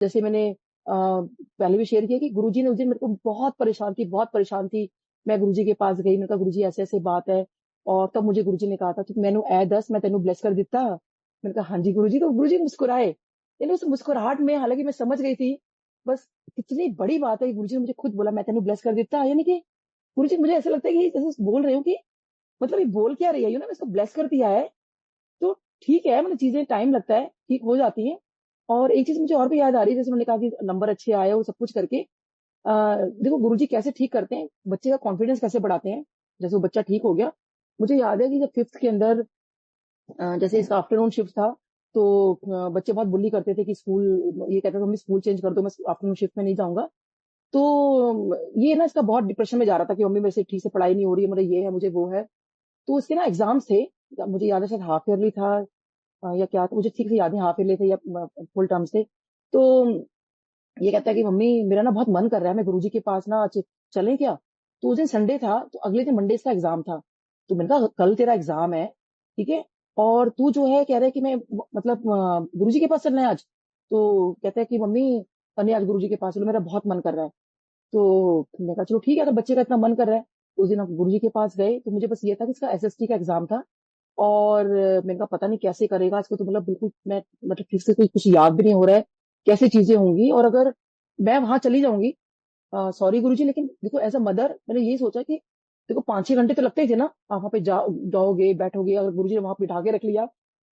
जैसे मैंने पहले भी शेयर किया कि गुरुजी ने उस दिन मेरे को बहुत परेशान थी। मैं गुरुजी के पास गई, मैंने कहा गुरुजी ऐसे ऐसे बात है। और तब मुझे गुरुजी ने कहा था कि मैंने ए दस मैं तेनू ब्लेस कर दिता। मैंने कहा हाँ जी गुरुजी। तो गुरुजी मुस्कुराए, यानी उस मुस्कुराहट में हालांकि मैं समझ गई थी बस कितनी बड़ी बात है कि गुरुजी ने मुझे खुद बोला मैं तेनू ब्लेस कर देता, यानी कि गुरुजी मुझे ऐसा लगता है कि जैसे बोल रहे हो कि मतलब ये बोल क्या रही है, ना मैं इसको ब्लेस कर दिया है। तो ठीक है, मतलब चीजें टाइम लगता है, ठीक हो जाती हैं। और एक चीज मुझे और भी याद आ रही है, जैसे मैंने कहा कि नंबर अच्छे आए वो सब कुछ करके देखो गुरुजी कैसे ठीक करते हैं, बच्चे का कॉन्फिडेंस कैसे बढ़ाते हैं। जैसे वो बच्चा ठीक हो गया, मुझे याद है कि जब फिफ्थ के अंदर जैसे इसका आफ्टरनून शिफ्ट था, तो बच्चे बहुत बुली करते थे कि स्कूल, ये कहता था मम्मी स्कूल चेंज कर दो, मैं आफ्टरनून शिफ्ट में नहीं जाऊंगा। तो ये ना इसका बहुत डिप्रेशन में जा रहा था कि मम्मी मेरे से ठीक से पढ़ाई नहीं हो रही है, मुझे ये है मुझे वो है। तो उसके ना एग्जाम्स थे, मुझे याद है शायद हाफ ईयरली था या क्या था, मुझे ठीक से याद नहीं हाफ ईयरली थे या फुल टर्म्स थे। तो ये कहता है कि मम्मी मेरा ना बहुत मन कर रहा है, मैं गुरुजी के पास ना चलें क्या। तो उस दिन संडे था, तो अगले दिन मंडे का एग्जाम था। तो मैंने कहा कल तेरा एग्जाम है, ठीक है, और तू जो है कह रहा है कि मैं मतलब गुरुजी के पास चलना है आज। तो कहता है कि मम्मी नहीं आज गुरुजी के पास चलो, मेरा बहुत मन कर रहा है। तो मैंने कहा चलो ठीक है, अगर बच्चे का इतना मन कर रहा है। उस दिन हम गुरुजी के पास गए, तो मुझे बस ये था कि इसका एसएसटी का एग्जाम था। और मैंने कहा पता नहीं कैसे करेगा इसको, तो मतलब बिल्कुल मैं मतलब ठीक से कोई कुछ याद भी नहीं हो रहा है कैसे चीजें होंगी। और अगर मैं वहां चली जाऊंगी, सॉरी गुरुजी, लेकिन देखो एज अ मदर मैंने यही सोचा कि देखो 5-6 घंटे तो लगते ही थे ना, आप वहां पे जाओगे बैठोगे, अगर गुरुजी ने वहां बिठा के रख लिया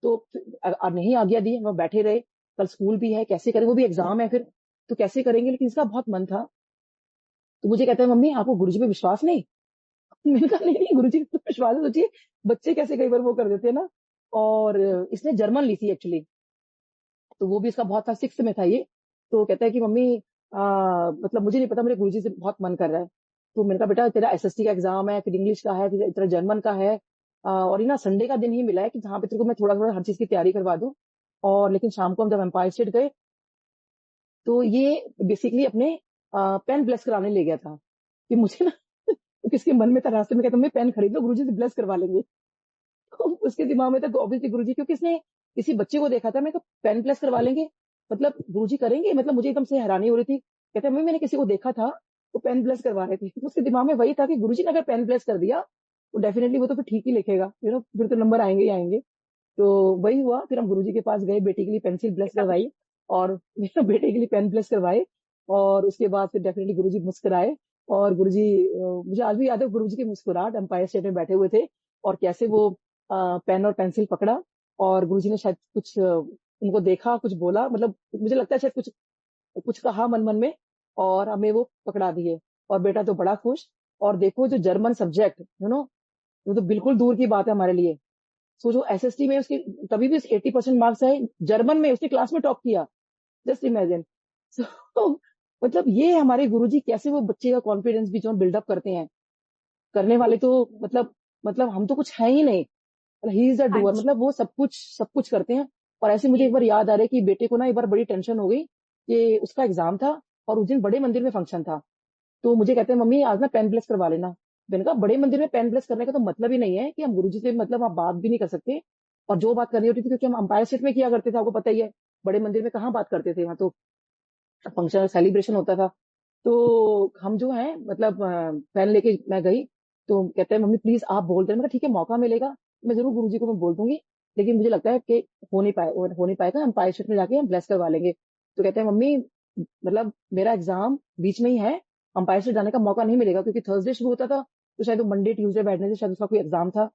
तो नहीं आज्ञा दी हम बैठे रहे, कल स्कूल भी है कैसे करें, वो भी एग्जाम है फिर, तो कैसे करेंगे। लेकिन इसका बहुत मन था। तो मुझे कहता है मम्मी आपको गुरुजी पे विश्वास नहीं। मैंने कहा नहीं नहीं गुरुजी पे तो विश्वास है, सोचिए बच्चे कैसे कई बार वो कर देते हैं ना। और इसने जर्मन ली थी एक्चुअली, तो वो भी इसका बहुत था, सिक्स में था ये। तो कहता है कि मम्मी मतलब मुझे नहीं पता, मेरे गुरुजी से बहुत मन कर रहा है। तो मैंने कहा बेटा तेरा एसएसटी का एग्जाम है, फिर इंग्लिश का है, फिर तेरा जर्मन का है, और ये ना संडे का दिन ही मिला है कि जहाँ पे तेरे को मैं थोड़ा थोड़ा हर चीज की तैयारी करवा दूं। और लेकिन शाम को हम जब एम्पायर स्टेट गए, तो ये बेसिकली अपने पेन ब्लेस कराने ले गया था कि मुझे ना तो किसके मन में था, रास्ते में कहता मैं पेन खरीद लो गुरुजी से ब्लेस करवा लेंगे। तो उसके दिमाग में था ऑब्वियसली गुरुजी, क्योंकि इसने किसी बच्चे को देखा था, मैं कहा पेन प्लस करवा लेंगे, मतलब गुरुजी करेंगे, मतलब मुझे एकदम से हैरानी हो रही थी। कहते मम्मी मैंने किसी को देखा था वो पेन प्लस करवा रहे थे। तो उसके दिमाग में वही था कि गुरुजी ने अगर पेन प्लस कर दिया तो डेफिनेटली वो तो फिर ठीक ही लिखेगा, फिर तो नंबर आएंगे ही आएंगे। तो वही हुआ, फिर हम गुरुजी के पास गए, बेटे के लिए पेंसिल प्लस करवाई और मेरे बेटे के लिए पेन प्लस करवाए। और उसके बाद फिर डेफिनेटली गुरुजी मुस्कुराए। और गुरुजी मुझे आज भी याद है गुरुजी की मुस्कुराहट, एम्पायर स्टेट में बैठे हुए थे और कैसे वो पेन और पेंसिल पकड़ा, और गुरुजी ने शायद कुछ उनको देखा, कुछ बोला, मतलब मुझे लगता है शायद कुछ कुछ कहा मन मन में, और हमें वो पकड़ा दिए। और बेटा तो बड़ा खुश। और देखो जो जर्मन सब्जेक्ट वो तो बिल्कुल दूर की बात है हमारे लिए। सो जो एसएसटी में उसकी तभी भी 80% मार्क्स आए, जर्मन में उसने क्लास में टॉप किया, जस्ट इमेजिन। सो मतलब ये हमारे गुरुजी कैसे वो बच्चे का कॉन्फिडेंस भी जो बिल्डअप करते हैं, करने वाले तो मतलब हम तो कुछ है ही नहीं, ही इज अ हाँ डूअर, जी। मतलब वो सब कुछ करते हैं। और ऐसे मुझे एक बार याद आ रहा है कि बेटे को ना एक बार बड़ी टेंशन हो गई कि उसका एग्जाम था और उस दिन बड़े मंदिर में फंक्शन था। तो मुझे कहते हैं मम्मी आज ना पेन प्लस करवा लेना। मैंने कहा बड़े मंदिर में पेन प्लस करने का तो मतलब ही नहीं है कि हम गुरुजी से मतलब आप बात भी नहीं कर सकते। और जो बात करनी होती थी, क्योंकि हम अंपायर स्टेट में किया करते थे, आपको पता ही है, बड़े मंदिर में कहाँ बात करते थे, वहां तो फंक्शन सेलिब्रेशन होता था। तो हम जो है मतलब पेन लेके मैं गई, तो कहते हैं मम्मी प्लीज आप बोल दे। मैं कहा ठीक है मौका मिलेगा मैं जरूर गुरुजी को मैं बोल दूंगी, लेकिन मुझे लगता है कि हो नहीं पाएगा, एम्पायर स्टेट में जाके हम ब्लेस करवा लेंगे। तो कहते हैं मम्मी मतलब मेरा एग्जाम बीच में ही है, अंपायर स्टेट जाने का मौका नहीं मिलेगा, क्योंकि थर्सडे शुरू होता था, तो शायद वो मंडे ट्यूसडे बैठने से शायद उसका कोई एग्जाम था।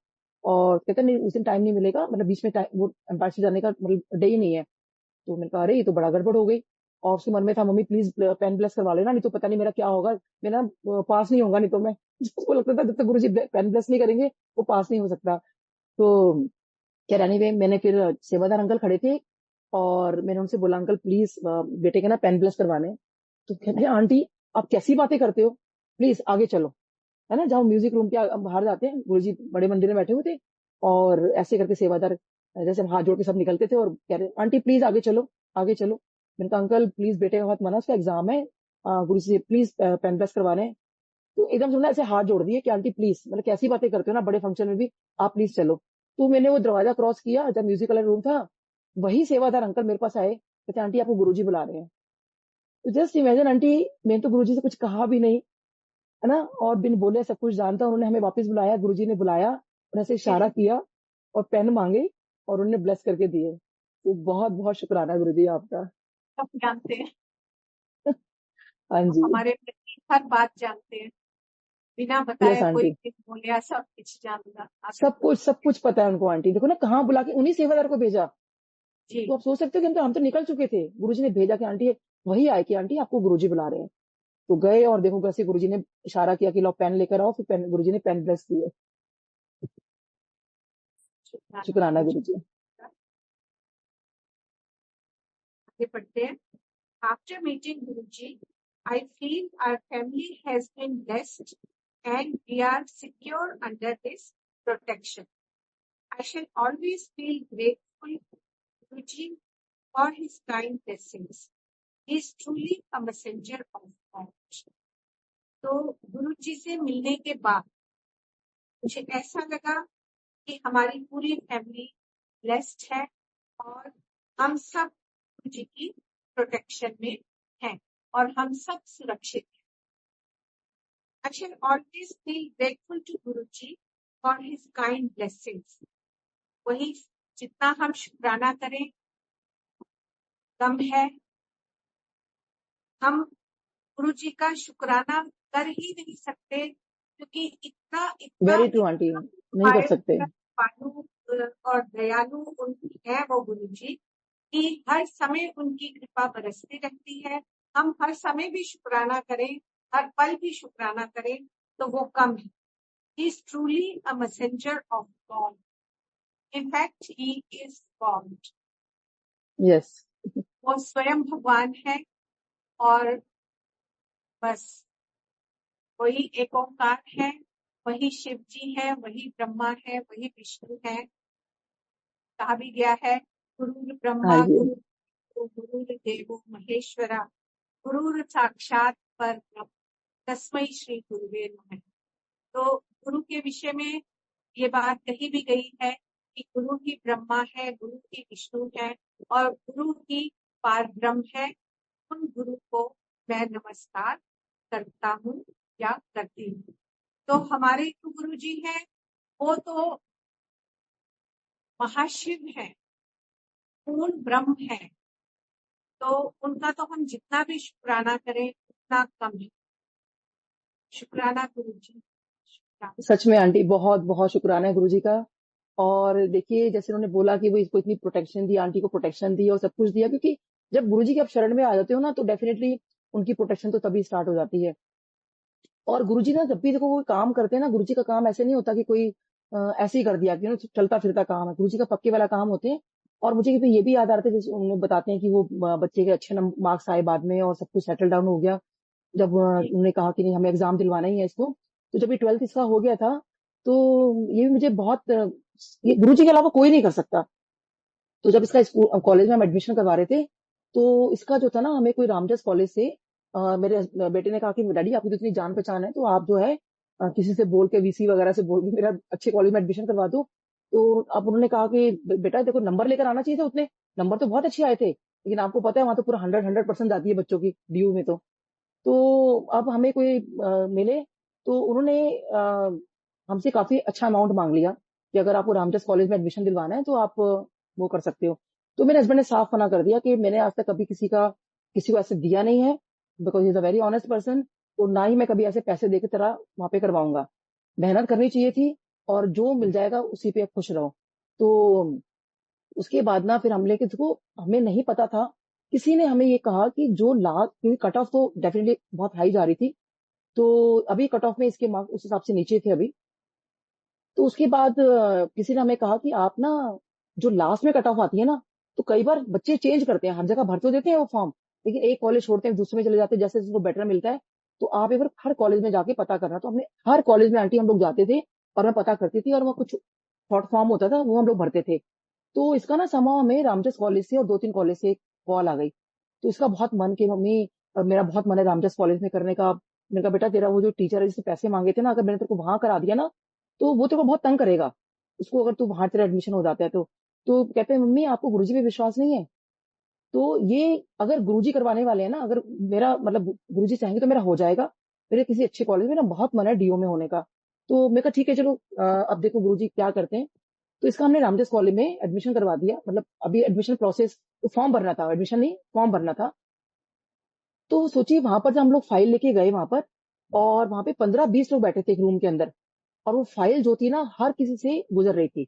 और कहते हैं नहीं उस दिन टाइम नहीं मिलेगा, मतलब बीच में वो एम्पायर स्टेट जाने का मतलब डे ही नहीं है। तो मैंने कहा अरे ये तो बड़ा गड़बड़ हो गई। और उसके मन में था मम्मी प्लीज पेन प्लस करवा लेना, नहीं तो पता नहीं मेरा क्या होगा, मेरा पास नहीं होगा नहीं तो मैं उसको लगता था जब तक गुरुजी पेन प्लस नहीं करेंगे वो पास नहीं हो सकता। तो क्या रहने वे मैंने फिर सेवादार अंकल खड़े थे, और मैंने उनसे बोला अंकल प्लीज बेटे के ना पेन प्लस करवाने हैं। तो कहते हैं आंटी आप कैसी बातें करते हो, प्लीज आगे चलो, है ना, जहाँ म्यूजिक रूम के बाहर जाते हैं, गुरुजी बड़े मंदिर में बैठे हुए थे। और ऐसे करके सेवादार जैसे हाथ जोड़ के सब निकलते थे और कह रहे आंटी प्लीज आगे चलो आगे चलो। मैंने कहा अंकल प्लीज बेटे का बहुत मना, उसका एग्जाम है, गुरु जी प्लीज पेन प्लस करवाने हैं। तो एकदम से ऐसे हाथ जोड़ दिए कि आंटी प्लीज, मतलब कैसी बातें करते हो ना बड़े फंक्शन में भी, आप प्लीज चलो। तो मैंने वो दरवाजा क्रॉस किया, जब म्यूजिक वाला रूम था, वही सेवादार अंकल मेरे पास आए, कहते आंटी आपको गुरुजी बुला रहे हैं। तो जस्ट इमेजिन आंटी, मैंने तो गुरुजी से कुछ कहा भी नहीं, है ना, और बिन बोले सब कुछ जानता, उन्होंने हमें वापस बुलाया, गुरुजी ने बुलाया और ऐसे इशारा किया और पेन मांगे और उन्होंने ब्लेस करके दिए। तो बहुत बहुत शुक्राना गुरुजी आपका। सब जानते हैं, हाँ जी। हमारे प्रति हर बात जानते हैं, बिना यस बताए कोई आंटी, भी बोले, सब कुछ जानना सब कुछ पता है उनको आंटी, देखो ना कहाँ बुला के उन्हीं सेवादार को भेजा। जी। तो आप सोच सकते हो कि हम तो निकल चुके थे, गुरुजी ने भेजा कि आंटी वही आए कि आंटी आपको गुरुजी बुला रहे हैं। तो गए और देखो कैसे गुरुजी ने इशारा किया कि लो पेन लेकर आओ, फिर पेन, गुरुजी ने पेन ब्लेस दिए। शुक्राना शुक्राना गुरुजी गुरुजी। का। आगे बढ़ते हैं। After meeting Guruji, I feel our family has been blessed and we are secure under his protection. I shall always feel grateful to Guruji for his kind blessings. He is truly a messenger of God. तो गुरु जी से मिलने के बाद मुझे ऐसा लगा कि हमारी पूरी फैमिली ब्लेस्ड है और हम सब गुरु जी की प्रोटेक्शन में हैं और हम सब सुरक्षित हैं। I shall always feel grateful to Guruji for his kind blessings. वही जितना हम शुक्राना करें कम है। हम गुरु जी का शुक्राना कर ही नहीं सकते क्योंकि इतना इतना वेरी ट्रू आंटी, नहीं कर सकते। कृपालु और दयालु उनकी है वो गुरु जी कि हर समय उनकी कृपा बरसती रहती है। हम हर समय भी शुक्राना करें, हर पल भी शुक्राना करें तो वो कम है। He is truly a messenger of God. In fact, he is God. Yes. वो स्वयं भगवान है और बस वही एक ओंकार है, वही शिव जी है, वही ब्रह्मा है, वही विष्णु है। कहा भी गया है गुरुर हाँ ब्रह्मा जी। गुरुर देवो महेश्वरा गुरुर साक्षात परब्रह्म तस्मै श्री गुरुवे नमः। तो गुरु के विषय में ये बात कही भी गई है कि गुरु ही ब्रह्मा है, गुरु ही विष्णु है और गुरु ही पार ब्रह्म है। उन गुरु को मैं नमस्कार करता हूँ या करती हूँ। तो हमारे जो गुरु जी हैं वो तो महाशिव है, पूर्ण ब्रह्म है, तो उनका तो हम जितना भी शुक्राना करें उतना कम है। शुक्राना गुरु जी, शुक्राना। सच में आंटी, बहुत बहुत शुक्राना है गुरुजी का। और देखिए जैसे उन्होंने बोला कि वो इसको इतनी प्रोटेक्शन दी, आंटी को प्रोटेक्शन दी और सब कुछ दिया, क्योंकि जब गुरुजी के आप शरण में आ जाते हो ना तो डेफिनेटली उनकी प्रोटेक्शन तो तभी स्टार्ट हो जाती है। और गुरुजी ना जब भी देखो कोई काम करते हैं ना, गुरुजी का काम ऐसे नहीं होता कि कोई ऐसे ही कर दिया कि चलता फिरता काम है, गुरुजी का पक्के वाला काम होते हैं। और मुझे ये भी याद आ रहा था, जैसे उन्होंने बताते हैं कि वो बच्चे के अच्छे मार्क्स आए बाद में और सब कुछ सेटल डाउन हो गया। जब उन्होंने कहा कि नहीं हमें एग्जाम दिलवाना ही है इसको, तो जब ये 12th इसका हो गया था, तो ये भी मुझे बहुत ये गुरुजी के अलावा कोई नहीं कर सकता। तो जब इसका स्कूल कॉलेज में हम एडमिशन करवा रहे थे, तो इसका जो था ना, हमें कोई रामजस कॉलेज से मेरे बेटे ने कहा कि डैडी आपकी तो इतनी जान पहचान है, तो आप जो है किसी से बोल के, वीसी वगैरह से बोल के मेरा अच्छे कॉलेज में एडमिशन करवा दो। तो अब उन्होंने कहा कि बेटा देखो नंबर लेकर आना चाहिए था उतने, नंबर तो बहुत अच्छे आए थे, लेकिन आपको पता है वहां तो पूरा 100% आती है बच्चों की डीयू में। तो अब हमें कोई मिले, तो उन्होंने हमसे काफी अच्छा अमाउंट मांग लिया कि अगर आपको रामजस कॉलेज में एडमिशन दिलवाना है तो आप वो कर सकते हो। तो मेरे हस्बैंड ने साफ मना कर दिया कि मैंने आज तक कभी किसी को ऐसे दिया नहीं है, because is a very honest person. और ना ही मैं कभी ऐसे पैसे दे के तरह वहां पे करवाऊंगा। मेहनत करनी चाहिए थी और जो मिल जाएगा उसी पे खुश रहो। तो उसके बाद ना फिर हमने, किसी हमें नहीं पता था, किसी ने हमें ये कहा कि जो लास्ट, क्योंकि कट ऑफ तो डेफिनेटली बहुत हाई जा रही थी, तो अभी कट ऑफ में इसके मार्क्स उस हिसाब से नीचे थे अभी। तो उसके बाद किसी ने हमें कहा कि आप ना, जो लास्ट में कट ऑफ आती है ना, तो कई बार बच्चे चेंज करते हैं, हर जगह भर तो देते हैं वो फॉर्म, लेकिन एक कॉलेज छोड़ते हैं दूसरे में चले जाते हैं जैसे जिसको बेटर मिलता है। तो आप एक बार हर कॉलेज में जाके पता करना। तो हमने हर कॉलेज में आंटी हम लोग जाते थे और मैं पता करती थी, और वो कुछ शॉर्ट फॉर्म होता था वो हम लोग भरते थे। तो इसका ना समाव हमें रामजस कॉलेज से और 2-3 कॉलेज से कॉल आ गई। तो इसका बहुत मन कि मम्मी, मेरा बहुत मन है रामजस कॉलेज में करने का। मैंने कहा बेटा तेरा वो जो टीचर है जिससे पैसे मांगे थे ना, अगर मैंने तेरे को वहां करा दिया ना, तो वो तेरे को बहुत तंग करेगा उसको, अगर तू वहां तेरा एडमिशन हो जाता है तो। तो कहते हैं मम्मी आपको गुरुजी पे विश्वास नहीं है? तो ये अगर गुरुजी करवाने वाले हैं ना, अगर मेरा मतलब गुरुजी चाहेंगे तो मेरा हो जाएगा। मेरे किसी अच्छे कॉलेज में ना बहुत मन है डीओ में होने का। तो मैं कहा ठीक है चलो, अब देखो गुरुजी क्या करते हैं। तो इसका हमने रामदास कॉलेज में एडमिशन करवा दिया। मतलब अभी एडमिशन प्रोसेस, फॉर्म भरना था, एडमिशन नहीं फॉर्म भरना था। तो सोचिए वहां पर जब हम लोग फाइल लेके गए वहां पर, और वहां पे 15-20 लोग बैठे थे एक रूम के अंदर। और वो फाइल जो थी ना हर किसी से गुजर रही थी।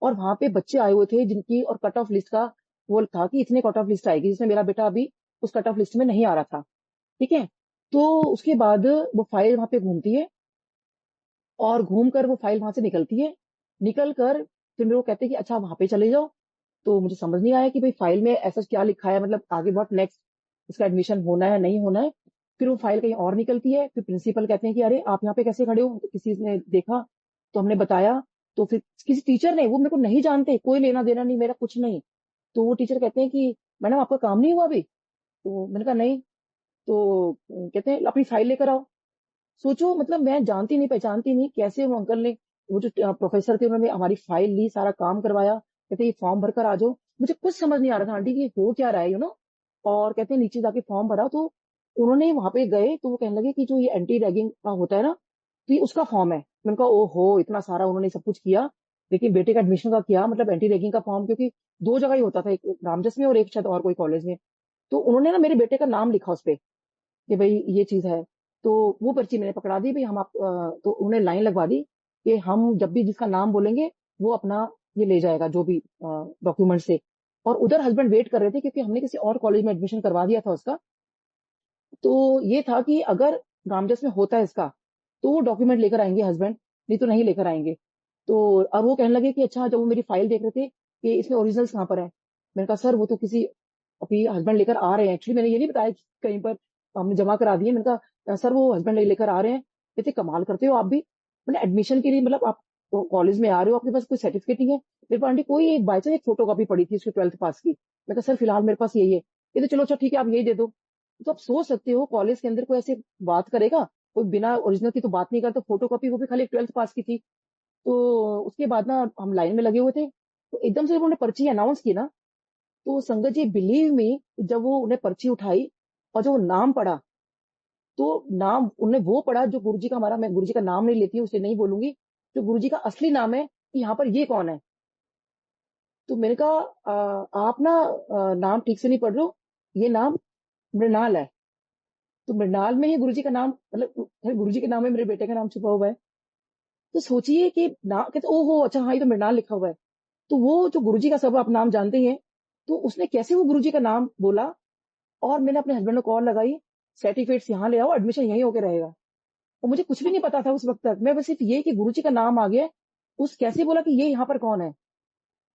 और वहां पे बच्चे आए हुए थे जिनकी, और कट ऑफ लिस्ट का वो था कि इतने कट ऑफ लिस्ट आएगी, जिसमें मेरा बेटा अभी उस कट ऑफ लिस्ट में नहीं आ रहा था। ठीक है। तो उसके बाद वो फाइल वहां पे घूमती है, और घूम कर वो फाइल वहां से निकलती है। निकल कर फिर मेरे को कहते हैं कि अच्छा वहां पे चले जाओ। तो मुझे समझ नहीं आया कि भाई फाइल में ऐसा क्या लिखा है, मतलब आगे बहुत नेक्स्ट इसका एडमिशन होना है नहीं होना है। फिर वो फाइल कहीं और निकलती है। फिर प्रिंसिपल कहते हैं कि अरे आप यहाँ पे कैसे खड़े हो, तो किसी ने देखा। तो हमने बताया। तो फिर किसी टीचर ने, वो मेरे को नहीं जानते, कोई लेना देना नहीं मेरा, कुछ नहीं। तो वो टीचर कहते हैं कि मैडम आपका काम नहीं हुआ अभी। तो मैंने कहा नहीं। तो कहते हैं अपनी फाइल लेकर आओ। सोचो, मतलब मैं जानती नहीं पहचानती नहीं, कैसे वो अंकल ने, वो जो प्रोफेसर थे उन्होंने हमारी फाइल ली, सारा काम करवाया। कहते ये फॉर्म भरकर आ जाओ। मुझे कुछ समझ नहीं आ रहा था आंटी कि ये हो क्या रहा है, और कहते हैं नीचे जाके फॉर्म भरा। तो उन्होंने वहां पे गए तो वो कहने लगे कि जो ये एंटी रैगिंग का होता है ना, तो ये उसका फॉर्म है। मैंने कहा ओहो, इतना सारा उन्होंने सब कुछ किया, लेकिन बेटे का एडमिशन का किया मतलब एंटी रैगिंग का फॉर्म, क्योंकि दो जगह ही होता था, एक रामजस में और एक शायद और कोई कॉलेज में। तो उन्होंने ना मेरे बेटे का नाम लिखा उस पे कि भाई ये चीज है। तो वो पर्ची मैंने पकड़ा दी भाई, हम आप तो उन्हें लाइन लगवा दी कि हम जब भी जिसका नाम बोलेंगे वो अपना ये ले जाएगा जो भी डॉक्यूमेंट से। और उधर हस्बैंड वेट कर रहे थे क्योंकि हमने किसी और कॉलेज में एडमिशन करवा दिया था उसका। तो ये था कि अगर रामजस में होता है इसका, तो वो डॉक्यूमेंट लेकर आएंगे हस्बैंड, नहीं तो नहीं लेकर आएंगे। तो अब वो कहने लगे कि अच्छा, जब वो मेरी फाइल देख रहे थे कि इसमें ओरिजिनल्स कहाँ पर है। मैंने कहा सर वो तो किसी अभी हस्बैंड लेकर आ रहे हैं, एक्चुअली मैंने ये नहीं बताया कि कहीं पर हमने जमा करा दिए। मैंने कहा सर वो हस्बैंड लेकर आ रहे हैं। कहते कमाल करते हो आप भी, मतलब एडमिशन के लिए, मतलब आप कॉलेज में आ रहे हो, आपके पास कोई सर्टिफिकेट नहीं है। मेरे पास आंटी कोई एक बाई चांस एक फोटो कॉपी पड़ी थी उसकी 12th पास की। मैं कहा सर फिलहाल मेरे पास यही है। ये तो चलो अच्छा ठीक है, आप यही दे दो। तो आप सोच सकते हो कॉलेज के अंदर कोई ऐसे बात करेगा, कोई बिना ओरिजिनल की तो बात नहीं करता। फोटो कॉपी वो भी खाली 12th पास की थी। तो उसके बाद ना हम लाइन में लगे हुए थे, तो एकदम से उन्होंने पर्ची अनाउंस की ना। तो संगत जी बिलीव मी, जब वो उन्हें पर्ची उठाई और जो वो नाम पढ़ा, तो नाम उन्हें वो पढ़ा जो गुरुजी का, हमारा, मैं गुरुजी का नाम नहीं लेती हूँ उसे नहीं बोलूंगी, जो गुरुजी का असली नाम है, कि यहाँ पर ये कौन है। तो मैंने कहा आप ना नाम ठीक से नहीं पढ़ रहे हो, ये नाम मृणाल है। तो मृणाल में ही गुरुजी का नाम, मतलब गुरुजी के नाम में मेरे बेटे का नाम छुपा हुआ है। तो सोचिए कि ना, कहते ओहो अच्छा हाँ ये तो मृणाल लिखा हुआ है। तो वो जो गुरुजी का, सब आप नाम जानते ही हैं, तो उसने कैसे वो गुरुजी का नाम बोला। और मैंने अपने हस्बैंड को कॉल लगाई, सर्टिफिकेट्स यहाँ ले आओ, एडमिशन यहीं होके रहेगा। और मुझे कुछ भी नहीं पता था उस वक्त तक, मैं बस सिर्फ ये कि गुरुजी का नाम आ गया। उस कैसे बोला कि ये यहाँ पर कौन है।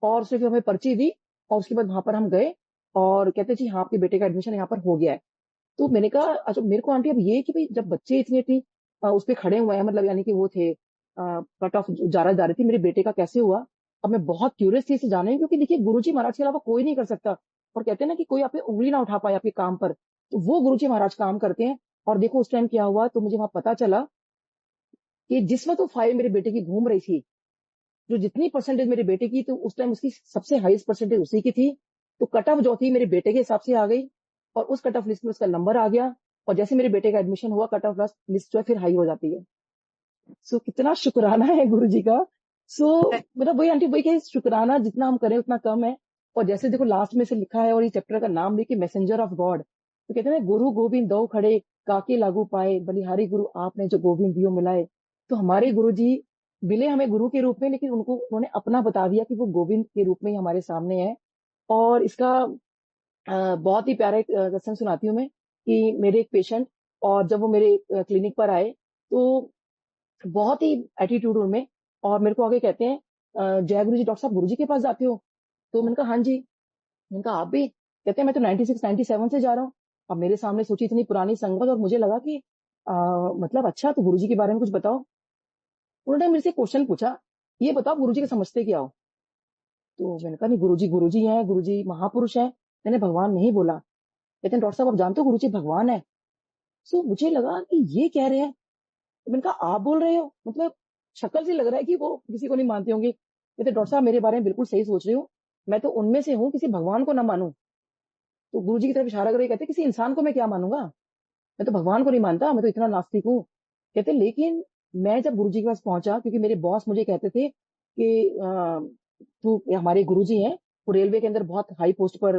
और सिर्फ हमें पर्ची दी, और उसके बाद वहां पर हम गए, और कहते जी हाँ आपके बेटे का एडमिशन यहाँ पर हो गया है। तो मैंने कहा अच्छा मेरे को आंटी अब ये कि भाई जब बच्चे इतनी इतनी उस पे खड़े हुए हैं, मतलब यानी कि वो थे कट ऑफ जा रही थी, मेरे बेटे का कैसे हुआ। अब मैं बहुत क्यूरियस थी इसे जाने, क्योंकि देखिए गुरुजी महाराज के अलावा कोई नहीं कर सकता। और कहते हैं ना कि कोई आप पे उंगली ना उठा पाए आपके काम पर, तो वो गुरुजी महाराज काम करते हैं। और देखो उस टाइम क्या हुआ, तो मुझे वहां पता चला कि जिस वक्त वो फाइल मेरे बेटे की घूम रही थी, जो जितनी परसेंटेज मेरे बेटे की, तो उस टाइम उसकी सबसे हाईएस्ट परसेंटेज उसी की थी। तो कट ऑफ जो थी मेरे बेटे के हिसाब से आ गई, और उस कट ऑफ लिस्ट में उसका नंबर आ गया। और जैसे मेरे बेटे का एडमिशन हुआ, कट ऑफ लिस्ट जो है फिर हाई हो जाती है। सो कितना शुक्राना है गुरु जी का। सो मतलब वही आंटी, वही कि शुक्राना जितना हम करें उतना कम है। और जैसे देखो लास्ट में से लिखा है, और ये चैप्टर का नाम भी कि मैसेंजर ऑफ गॉड। तो कहते हैं ना, गुरु गोविंद दो खड़े, काके लागू पाए, बलिहारी गुरु आपने जो गोविंद दियो मिलाए। तो हमारे गुरु जी मिले हमें गुरु के रूप में, लेकिन उनको उन्होंने अपना बता दिया कि वो गोविंद के रूप में ही हमारे सामने है। और इसका बहुत ही प्यारा एक रसम सुनाती हूँ मैं, कि मेरे एक पेशेंट, और जब वो मेरे क्लिनिक पर आए, तो बहुत ही एटीट्यूड उनमें, और मेरे को आगे कहते हैं जय गुरु जी, डॉक्टर साहब गुरु जी के पास जाते हो। तो मैंने कहा हाँ जी। मैंने कहा आप भी। कहते हैं मैं तो 96 97 से जा रहा हूँ। अब मेरे सामने सोची इतनी पुरानी संगत, और मुझे लगा कि मतलब अच्छा, तो गुरु जी के बारे में कुछ बताओ। उन्होंने मेरे से क्वेश्चन पूछा, ये बताओ गुरु जी के समझते क्या हो। तो मैंने कहा नहीं, गुरु जी हैं, गुरु जी महापुरुष हैं। मैंने भगवान नहीं बोला। कहते हैं डॉक्टर साहब आप जानते हो गुरु जी भगवान है। सो मुझे लगा कि ये कह रहे हैं। तो मैंने कहा आप बोल रहे हो, मतलब शक्ल से लग रहा है कि वो किसी को नहीं मानते होंगे। कहते डॉक्टर साहब मेरे बारे में बिल्कुल सही सोच रहे हो, मैं तो उनमें से हूँ, किसी भगवान को ना मानूं। तो गुरु जी की तरफ इशारा करके कहते किसी इंसान को मैं क्या मानूंगा, मैं तो भगवान को नहीं मानता, मैं तो इतना नास्तिक हूँ। कहते लेकिन मैं जब गुरु जी के पास पहुंचा, क्योंकि मेरे बॉस मुझे कहते थे कि तू, हमारे गुरु जी हैं, वो रेलवे के अंदर बहुत हाई पोस्ट पर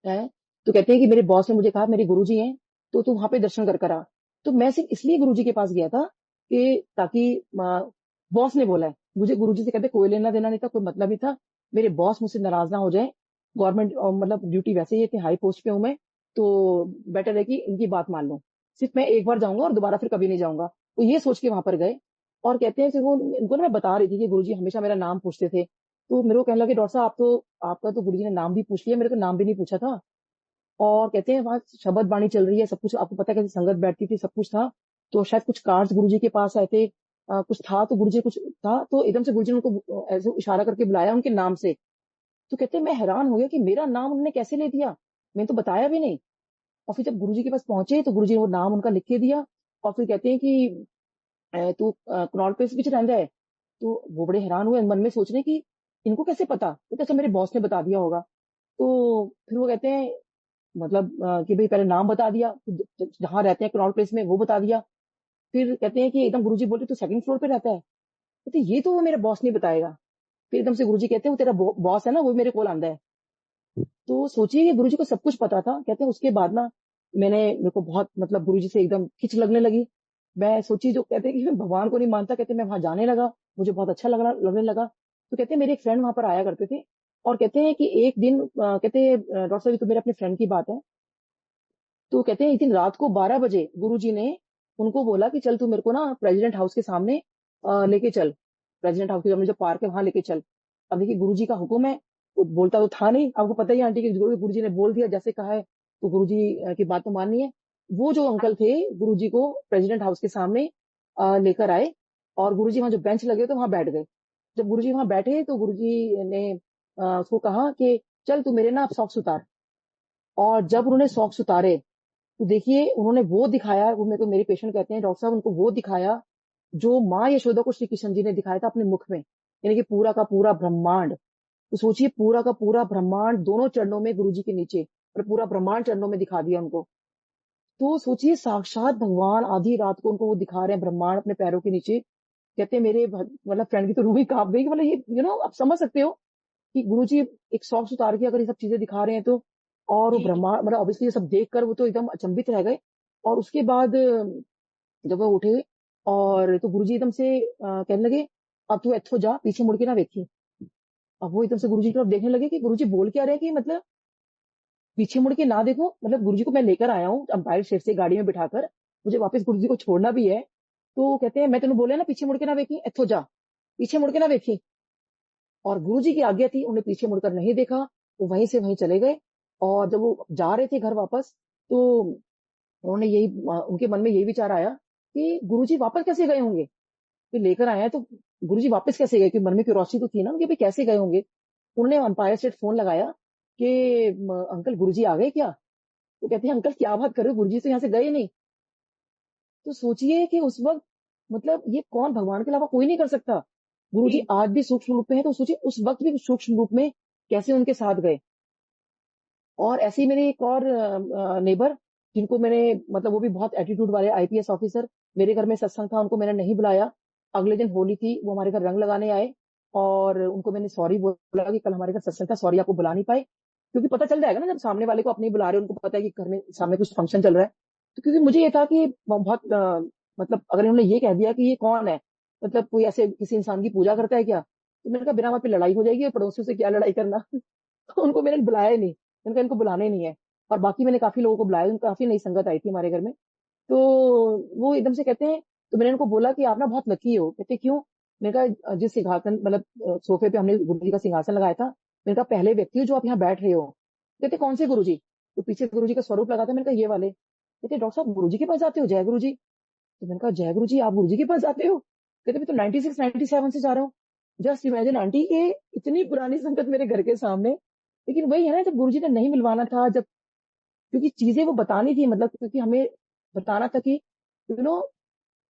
है, तो कहते हैं कि मेरे बॉस ने मुझे कहा मेरे गुरु जी हैं, तो तू वहां पे दर्शन कर कर आ। तो मैं सिर्फ इसलिए गुरु जी के पास गया था कि ताकि बॉस ने बोला है, मुझे गुरु जी से कहते कोई लेना देना नहीं था, कोई मतलब नहीं था, मेरे बॉस मुझसे नाराज ना हो जाए, गवर्नमेंट मतलब ड्यूटी वैसे ही इतनी हाई पोस्ट पे हूं मैं, तो बेटर है कि इनकी बात मान लो, सिर्फ मैं एक बार जाऊंगा और दोबारा फिर कभी नहीं जाऊंगा। तो ये सोच के वहां पर गए। और कहते हैं फिर वो, इनको ना मैं बता रही थी कि गुरुजी हमेशा मेरा नाम पूछते थे, तो मेरे को कहने लगे डॉक्टर साहब आप तो, आपका तो गुरुजी ने नाम भी पूछ लिया, मेरे को नाम भी नहीं पूछा था। और कहते हैं वहां शबद बाणी चल रही है, सब कुछ आपको पता है, कैसे संगत बैठती थी, सब कुछ था। तो शायद कुछ कार्ड्स गुरुजी के पास आए थे, कुछ था, तो गुरुजी कुछ था, तो एकदम से गुरुजी ने उनको ऐसे इशारा करके बुलाया उनके नाम से। तो कहते हैं मैं हैरान हो गया कि मेरा नाम उन्होंने कैसे ले दिया, मैंने तो बताया भी नहीं। और फिर जब गुरुजी के पास पहुंचे तो गुरुजी ने वो नाम उनका लिख के दिया। और फिर कहते हैं कि तू कनॉट प्लेस ਵਿੱਚ रहता है। तो वो बड़े हैरान हुए, मन में सोच रहे कि इनको कैसे पता, तो कैसे मेरे बॉस ने बता दिया होगा। तो फिर वो कहते हैं मतलब कि भाई पहले नाम बता दिया, फिर जहाँ रहते हैं कनॉट प्लेस में वो बता दिया। फिर कहते हैं कि एकदम गुरुजी बोले तू सेकंड फ्लोर पे रहता है, कहते ये तो वो मेरे बॉस नहीं बताएगा। फिर एकदम से गुरुजी कहते हैं वो तेरा बॉस है ना, वो मेरे कोल आंदा है। तो सोचिए कि गुरुजी को सब कुछ पता था। कहते हैं उसके बाद ना मेरे को बहुत मतलब गुरुजी से एकदम खिंच लगने लगी। मैं सोची, जो कहते हैं कि मैं भगवान को नहीं मानता, कहते मैं वहां जाने लगा, मुझे बहुत अच्छा लगने लगा। तो कहते हैं मेरे एक फ्रेंड वहां पर आया करते थे। और कहते हैं कि एक दिन कहते हैं डॉक्टर साहब ये तो मेरे अपने फ्रेंड की बात है। तो कहते हैं एक दिन रात को 12 बजे गुरुजी ने उनको बोला कि चल तू मेरे को ना प्रेसिडेंट हाउस के सामने लेके चल, प्रेसिडेंट हाउस के सामने जो पार्क है वहां लेके चल। अब देखिए गुरुजी का हुक्म है, वो बोलता तो था नहीं, आपको पता ही है आंटी कि गुरुजी ने बोल दिया जैसे कहा है, तो गुरुजी की बात तो माननी है। वो जो अंकल थे गुरुजी को प्रेसिडेंट हाउस के सामने लेकर आए, और गुरुजी वहां जो बेंच लगे तो वहां बैठ गए। जब गुरुजी वहां बैठे तो गुरुजी ने उसको कहा कि चल तू मेरे ना सॉक्स उतार। और जब उन्होंने सॉक्स उतारे तो देखिए उन्होंने वो दिखाया, वो मेरे को मेरे पेशेंट कहते हैं डॉक्टर साहब उनको वो दिखाया जो माँ यशोदा को श्री कृष्ण जी ने दिखाया था अपने मुख में, यानी कि पूरा का पूरा ब्रह्मांड। तो सोचिए पूरा का पूरा ब्रह्मांड दोनों चरणों में गुरु जी के नीचे, और पूरा ब्रह्मांड चरणों में दिखा दिया उनको। तो सोचिए साक्षात भगवान आधी रात को उनको वो दिखा रहे हैं ब्रह्मांड अपने पैरों के नीचे। कहते हैं मेरे मतलब फ्रेंड की तो रूह ही कांप गई कि मतलब ये आप समझ सकते हो कि गुरु जी एक सॉक्स उतार के अगर ये सब चीजें दिखा रहे हैं तो। और वो जी जी ब्रह्मांड मतलब ऑब्वियसली ये सब देख कर वो तो एकदम अचंभित रह गए। और उसके बाद जब वो उठे और तो गुरुजी एकदम से कहने लगे अब तू इत्थों जा, पीछे मुड़ के ना देखी। अब वो एकदम से गुरुजी की तरफ देखने लगे कि गुरुजी बोल क्या रहे हैं, कि मतलब पीछे मुड़ के ना देखो, मतलब गुरुजी को मैं लेकर आया हूँ अंपायर शेर से गाड़ी में बिठाकर, मुझे वापस गुरुजी को छोड़ना भी है। तो कहते हैं मैं तेन बोला ना पीछे मुड़ के ना देखी, इत्थों जा, पीछे मुड़ के ना देखी। और गुरुजी की आज्ञा थी, उन्हें पीछे मुड़कर नहीं देखा, वो वहीं से वहीं चले गए। और जब वो जा रहे थे घर वापस, तो उन्होंने यही उनके मन में यही विचार आया कि गुरुजी वापस कैसे गए होंगे, फिर लेकर आए हैं तो गुरुजी वापस कैसे गए, क्योंकि मन में क्यूरोसिटी तो थी ना उनके भी कैसे गए होंगे। उन्होंने अंपायर स्टेट फोन लगाया कि अंकल गुरुजी आ गए क्या। तो कहते हैं अंकल क्या बात कर रहे हो, गुरुजी तो यहाँ से गए नहीं। तो सोचिए कि उस वक्त मतलब ये कौन, भगवान के अलावा कोई नहीं कर सकता। गुरुजी जी आज भी सूक्ष्म रूप में है, तो सोचिए उस वक्त भी सूक्ष्म रूप में कैसे उनके साथ गए। और ऐसे ही मेरे एक और नेबर, जिनको मैंने मतलब वो भी बहुत एटीट्यूड वाले आईपीएस ऑफिसर, मेरे घर में सत्संग था उनको मैंने नहीं बुलाया। अगले दिन होली थी, वो हमारे घर रंग लगाने आए, और उनको मैंने सॉरी बोला कि कल हमारे घर सत्संग था, सॉरी आपको बुला नहीं पाए। क्योंकि पता चल जाएगा ना जब सामने वाले को अपने ही बुला रहे हो, उनको पता है कि घर में सामने कुछ फंक्शन चल रहा है। तो क्योंकि मुझे ये था कि बहुत मतलब अगर इन्होंने ये कह दिया कि ये कौन है, मतलब कोई ऐसे किसी इंसान की पूजा करता है क्या, तो मैंने कहा बिना वहां पे लड़ाई हो जाएगी और पड़ोसियों से क्या लड़ाई करना। तो उनको मैंने बुलाया ही नहीं, मैंने कहा इनको बुलाना ही नहीं है। और बाकी मैंने काफी लोगों को बुलाया, उनको काफी नई संगत आई थी हमारे घर में। तो वो एकदम से कहते हैं, तो मैंने उनको बोला कि आप ना बहुत लकी हो। कहते क्यों। मैंने कहा जिस सिंहासन मतलब सोफे पे हमने गुरु जी का सिंहासन लगाया था, मैंने कहा पहले व्यक्ति हो जो आप यहाँ बैठ रहे हो। कहते कौन से गुरु जी। तो पीछे गुरु जी का स्वरूप लगा था, मैंने कहा ये वाले। कहते डॉक्टर साहब गुरु जी के पास जाते हो, जय गुरु जी। तो मैंने कहा जय गुरु जी, आप गुरु जी के पास जाते हो। कहते मैं तो 96 97 से जा रहा हूँ। जस्ट इमेजिन आंटी के इतनी पुरानी संगत मेरे घर के सामने। लेकिन वही है ना, जब गुरुजी ने नहीं मिलवाना था, जब क्योंकि चीजें वो बतानी थी, मतलब क्योंकि हमें बताना था कि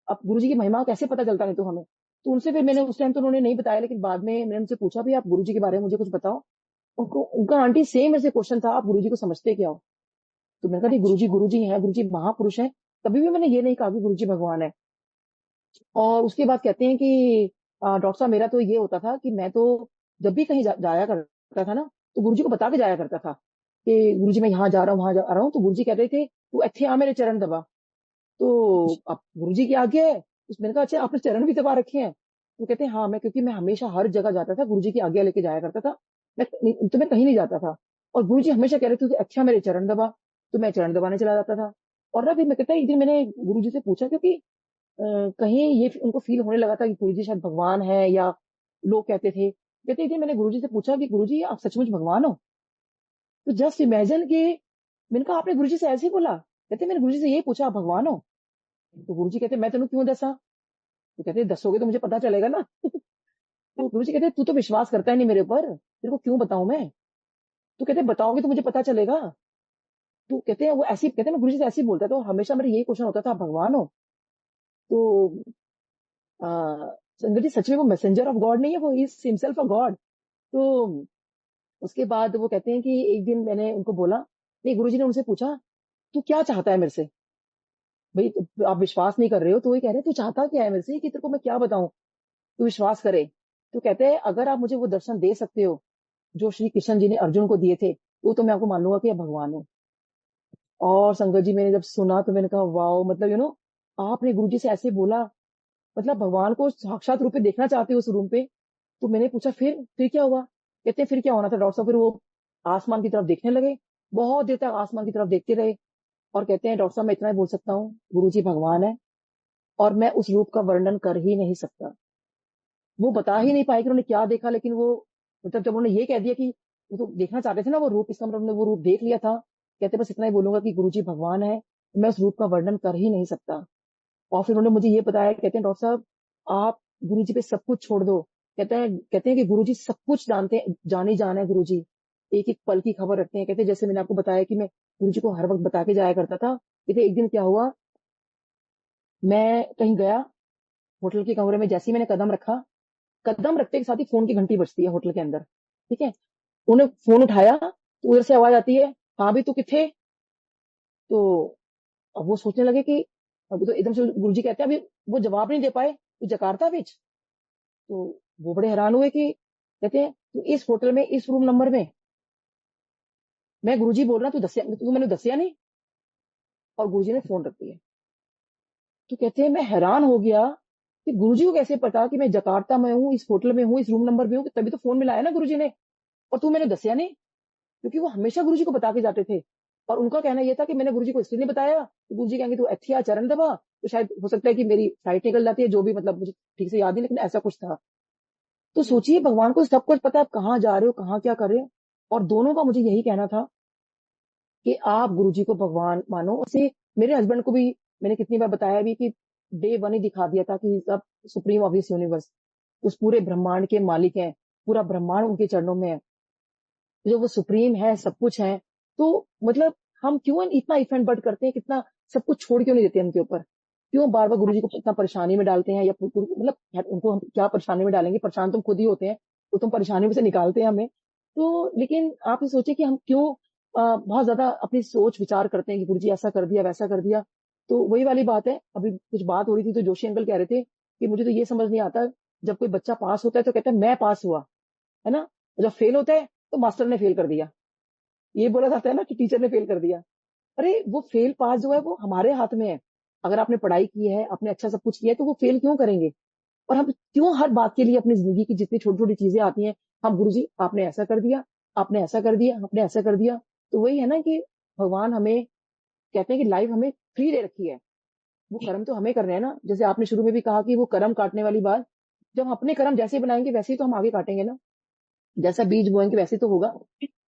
अब गुरुजी की महिमा कैसे पता चलता, नहीं तो हमें। तो उनसे फिर मैंने उस टाइम तो उन्होंने नहीं बताया, लेकिन बाद में मैंने उनसे पूछा भी आप गुरुजी के बारे में मुझे कुछ बताओ। उनको उनका आंटी सेम ऐसे क्वेश्चन था, आप गुरुजी को समझते क्या हो? तो मैंने कहा नहीं, अच्छा। गुरुजी हैं, गुरुजी महापुरुष हैं। कभी भी मैंने ये नहीं कहा कि गुरुजी भगवान है। और उसके बाद कहते हैं कि डॉक्टर साहब, मेरा तो ये होता था कि मैं तो जब भी कहीं जाया करता था ना, तो गुरुजी को बता के जाया करता था कि गुरुजी मैं यहाँ जा रहा हूँ, वहां जा रहा हूँ। तो गुरुजी कहते थे तू ਇੱਥੇ आ, मेरे चरण दबा। तो अब गुरुजी की आज्ञा है। तो मैंने कहा अच्छा, आपने चरण भी दबा रखे हैं? तो कहते हैं हाँ, मैं क्योंकि मैं हमेशा हर जगह जाता था, गुरुजी की आज्ञा लेके जाया करता था। मैं कहीं नहीं जाता था। और गुरुजी हमेशा कह रहे थे कि अच्छा मेरे चरण दबा। तो मैं चरण दबाने चला जाता था। और ना फिर मैं कहता एक दिन मैंने गुरुजी से पूछा, क्योंकि कहीं ये उनको फील होने लगा था कि गुरुजी शायद भगवान है, या लोग कहते थे। कहते एक दिन मैंने गुरुजी से पूछा कि गुरुजी आप सचमुच भगवान हो? तो जस्ट इमेजिन कि मैंने कहा आपने गुरुजी से ऐसे ही बोला? कहते मैंने गुरुजी से यही पूछा, आप भगवान हो? तो गुरुजी कहते मैं तेन क्यों दसा? तो कहते दसोगे तो मुझे पता चलेगा ना। तो गुरुजी कहते तू तो विश्वास करता है नहीं मेरे ऊपर, तेरे को क्यों बताऊं मैं? तो कहते बताओगे तो मुझे पता चलेगा। तो कहते हैं वो ऐसे कहते हैं मैं गुरुजी से ऐसे ही बोलता था, तो हमेशा मेरा यही क्वेश्चन होता था, आप भगवान हो? तो आ, संगत जी सच में वो मैसेंजर ऑफ गॉड नहीं है, वो इज हिमसेल्फ अ गॉड। तो उसके बाद वो कहते हैं कि एक दिन मैंने उनको बोला, नहीं, गुरुजी ने उनसे पूछा तू क्या चाहता है मेरे से? भाई आप विश्वास नहीं कर रहे हो, तो ये कह रहे हैं तू चाहता क्या है मेरे से, कि तेरे को मैं क्या बताऊं तू विश्वास करे? तो कहते हैं अगर आप मुझे वो दर्शन दे सकते हो जो श्री कृष्ण जी ने अर्जुन को दिए थे, तो मैं आपको मान लूंगा कि आप भगवान हो। और संगत जी मैंने जब सुना तो मैंने कहा वाओ, मतलब आपने गुरुजी से ऐसे बोला, मतलब भगवान को साक्षात रूप में देखना चाहते हो उस रूम पे। तो मैंने पूछा फिर क्या हुआ? कहते हैं फिर क्या होना था डॉक्टर साहब, फिर वो आसमान की तरफ देखने लगे। बहुत देर तक आसमान की तरफ देखते रहे। और कहते हैं डॉक्टर साहब मैं इतना ही बोल सकता हूँ, गुरुजी भगवान है, और मैं उस रूप का वर्णन कर ही नहीं सकता। वो बता ही नहीं पाए कि उन्होंने क्या देखा, लेकिन वो मतलब जब उन्होंने ये कह दिया कि वो तो देखना चाहते थे ना वो रूप, इसका मतलब उन्होंने वो रूप देख लिया था। कहते बस इतना ही बोलूंगा कि गुरुजी भगवान है, मैं उस रूप का वर्णन कर ही नहीं सकता। और फिर उन्होंने मुझे ये बताया, कहते हैं डॉक्टर साहब आप गुरुजी पे सब कुछ छोड़ दो। कहते हैं कि गुरुजी सब कुछ जानते हैं, जाने जान है गुरुजी, एक एक पल की खबर रखते हैं। कहते हैं जैसे मैंने आपको बताया कि मैं गुरुजी को हर वक्त बता के जाया करता था। कहते एक दिन क्या हुआ, मैं कहीं गया, होटल के कमरे में जैसे ही मैंने कदम रखा, कदम रखते के साथ ही फोन की घंटी बजती है होटल के अंदर। ठीक है, उन्हें फोन उठाया तो उधर से आवाज आती है, हाँ भी तू किथे? तो अब वो सोचने लगे कि अभी तो एकदम से गुरुजी कहते हैं अभी, वो जवाब नहीं दे पाए, तो जकार्ता विच। तो वो बड़े हैरान हुए कि कहते हैं तू इस होटल में इस रूम नंबर में, मैं गुरुजी बोल रहा तू दसिया, तू मैंने दसिया नहीं। और गुरुजी ने फोन रख दिया। तो कहते हैं मैं हैरान हो गया कि गुरुजी को कैसे पता कि मैं जकार्ता में हूँ, इस होटल में हूँ, इस रूम नंबर में हूँ, तभी तो फोन मिलाया ना गुरुजी ने, और तू मैंने दसिया नहीं। क्योंकि वो हमेशा गुरुजी को बता के जाते थे। और उनका कहना यह था कि मैंने गुरुजी को इसलिए नहीं बताया, तो गुरुजी कहेंगे तू अच्छी चरण दबा, तो शायद हो सकता है कि मेरी फ्लाइट निकल जाती है, जो भी, मतलब मुझे ठीक से याद नहीं, लेकिन ऐसा कुछ था। तो सोचिए भगवान को सब कुछ पता है, आप कहाँ जा रहे हो, कहाँ क्या कर रहे हो। और दोनों का मुझे यही कहना था कि आप गुरुजी को भगवान मानो। उसे मेरे हस्बैंड को भी मैंने कितनी बार बताया भी कि डे वन ही दिखा दिया था कि सब सुप्रीम ऑफ दिस यूनिवर्स, उस पूरे ब्रह्मांड के मालिक हैं, पूरा ब्रह्मांड उनके चरणों में है, जो वो सुप्रीम है, सब कुछ है। तो मतलब हम क्यों इतना इफ एंड बट करते हैं, कितना सब कुछ छोड़ क्यों नहीं देते उनके ऊपर? क्यों बार बार गुरुजी को इतना परेशानी में डालते हैं, या मतलब यार उनको हम क्या परेशानी में डालेंगे, परेशान तुम खुद ही होते हैं, वो तुम परेशानी में से निकालते हैं हमें। तो लेकिन आप ये सोचिए कि हम क्यों बहुत ज्यादा अपनी सोच विचार करते हैं कि गुरुजी ऐसा कर दिया, वैसा कर दिया। तो वही वाली बात है, अभी कुछ बात हो रही थी तो जोशी अंकल कह रहे थे कि मुझे तो ये समझ नहीं आता, जब कोई बच्चा पास होता है तो कहता है मैं पास हुआ, है ना, जब फेल होता है तो मास्टर ने फेल कर दिया। ये बोला जाता है ना कि टीचर ने फेल कर दिया। अरे वो फेल पास जो है वो हमारे हाथ में है। अगर आपने पढ़ाई की है, आपने अच्छा सब कुछ किया है, तो वो फेल क्यों करेंगे? और हम क्यों हर बात के लिए अपनी जिंदगी की जितनी छोटी छोटी चीजें आती हैं, हम गुरुजी आपने ऐसा कर दिया, आपने ऐसा कर दिया, आपने ऐसा कर दिया। तो वही है ना कि भगवान हमें कहते हैं कि लाइफ हमें फ्री दे रखी है, वो कर्म तो हमें करने हैं ना। जैसे आपने शुरू में भी कहा कि वो कर्म काटने वाली बात, जब हम अपने कर्म जैसे बनाएंगे वैसे ही तो हम आगे काटेंगे ना, जैसा बीज बोएंगे वैसे तो होगा।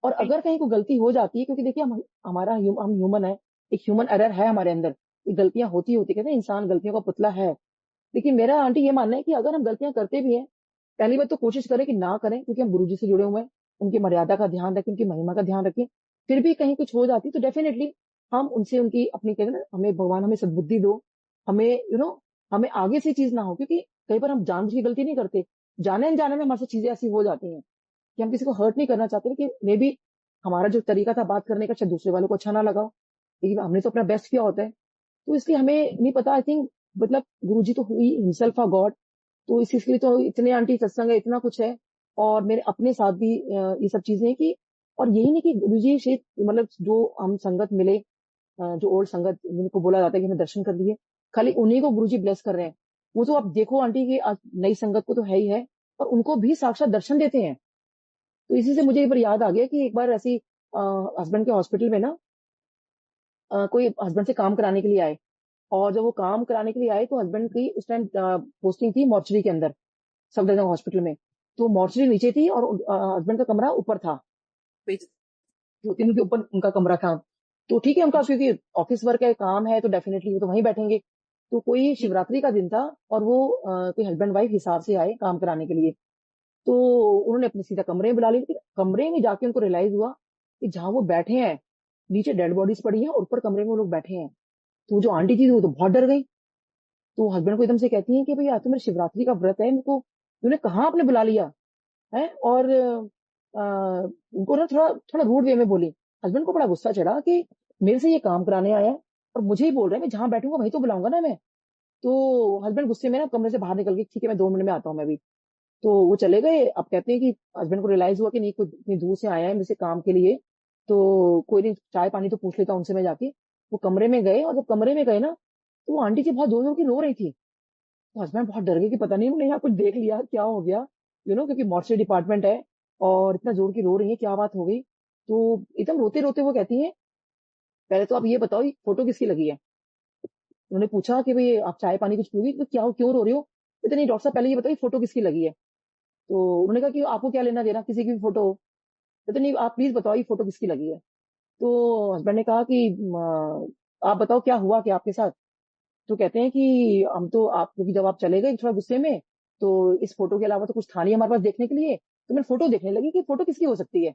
और अगर कहीं कोई गलती हो जाती है, क्योंकि देखिए हम ह्यूमन है, एक ह्यूमन एरर है हमारे अंदर, ये गलतियां होती कहते हैं इंसान गलतियों का पुतला है। लेकिन मेरा आंटी ये मानना है कि अगर हम गलतियां करते भी हैं, पहली बात तो कोशिश करें कि ना करें, क्योंकि हम गुरुजी से जुड़े हुए हैं, उनकी मर्यादा का ध्यान रखें, उनकी महिमा का ध्यान रखें। फिर भी कहीं कुछ हो जाती तो डेफिनेटली हम उनसे उनकी अपनी कहते हैं ना, हमें भगवान हमें सद्बुद्धि दो, हमें हमें आगे से चीज ना हो, क्योंकि कई बार हम जानबूझ के गलती नहीं करते, जाने अनजाने में हमारे से चीजें ऐसी हो जाती हैं। कि हम किसी को हर्ट नहीं करना चाहते, कि मे बी हमारा जो तरीका था बात करने का शायद दूसरे वालों को अच्छा ना लगा, लेकिन हमने तो अपना बेस्ट किया होता है। तो इसलिए हमें नहीं पता, आई थिंक मतलब गुरुजी तो हुई हिमसेल्फ अ गॉड। तो इस चीज के लिए तो इतने आंटी सत्संग है, इतना कुछ है। और मेरे अपने साथ भी ये सब चीजें हैं कि, और यही नहीं कि गुरुजी से मतलब जो हम संगत मिले, जो ओल्ड संगत जिनको बोला जाता है कि हमें दर्शन कर लिए, खाली उन्हीं को गुरुजी ब्लेस कर रहे हैं। वो तो आप देखो आंटी की आज नई संगत को तो है ही है, और उनको भी साक्षात दर्शन देते हैं। तो इसी से मुझे एक बार याद आ गया कि एक बार ऐसी हस्बैंड के हॉस्पिटल में ना कोई हस्बैंड से काम कराने के लिए आए। और जब वो काम कराने के लिए आए तो हस्बैंड की उस टाइम पोस्टिंग थी मॉर्चरी के अंदर, सफदरजंग हॉस्पिटल में। तो मॉर्चरी नीचे थी और हस्बैंड का कमरा ऊपर था, दो तीन के ऊपर उनका कमरा था। तो ठीक है, उनका क्योंकि ऑफिस वर्क है, काम है, तो डेफिनेटली वो तो वहीं बैठेंगे। तो कोई जी, शिवरात्रि का दिन था, और वो कोई हस्बैंड वाइफ हिसार से आए काम कराने के लिए। तो उन्होंने अपने सीधा कमरे में बुला लिया, लेकिन कमरे में जाके उनको रियलाइज हुआ कि जहां वो बैठे हैं नीचे डेड बॉडीज पड़ी है, और ऊपर कमरे में वो लोग बैठे हैं। तो जो आंटी थी वो तो बहुत डर गई। तो हस्बैंड को एकदम से कहती है कि भैया आज तो मेरे शिवरात्रि का व्रत है, मेरे को तूने कहाँ आपने बुला लिया है। और उनको ना थोड़ा थोड़ा रूड वे में बोली। हस्बैंड को बड़ा गुस्सा चढ़ा कि मेरे से ये काम कराने आया है, और मुझे ही बोल रहा है, मैं जहां बैठूंगा वहीं तो बुलाऊंगा ना मैं। तो हस्बैंड गुस्से में ना कमरे से बाहर निकल गए, ठीक है मैं 2 मिनट में आता हूँ मैं भी। तो वो चले गए। अब कहते हैं कि हस्बैंड को रियलाइज हुआ कि नहीं, कोई इतनी दूर से आया है मेरे से काम के लिए, तो कोई नहीं, चाय पानी तो पूछ लेता हूं उनसे मैं जाके। वो कमरे में गए, और जब कमरे में गए ना, तो वो आंटी जी बहुत जोर जोर की रो रही थी। तो हस्बैंड बहुत डर गए कि पता नहीं उन्होंने यहाँ कुछ देख लिया, क्या हो गया, क्योंकि मॉर्चरी डिपार्टमेंट है, और इतना जोर की रो रही है, क्या बात हो गई। तो एकदम रोते रोते वो कहती है, पहले तो आप ये बताओ ये फोटो किसकी लगी है। उन्होंने पूछा कि भाई आप चाय पानी कुछ पियोगी, तो क्या क्यों रो रही हो। कहते नहीं डॉक्टर साहब, पहले ये बताओ ये फोटो किसकी लगी है। तो उन्होंने कहा कि आपको क्या लेना देना किसी की भी फोटो हो। कहते नहीं आप प्लीज बताओ ये फोटो किसकी लगी है। तो हस्बैंड ने कहा कि आप बताओ क्या हुआ क्या आपके साथ। तो कहते हैं कि हम तो आप, क्योंकि जब आप चले गए थोड़ा गुस्से में, तो इस फोटो के अलावा तो कुछ था नहीं हमारे पास देखने के लिए, तो मैं फोटो देखने लगी कि फोटो किसकी हो सकती है।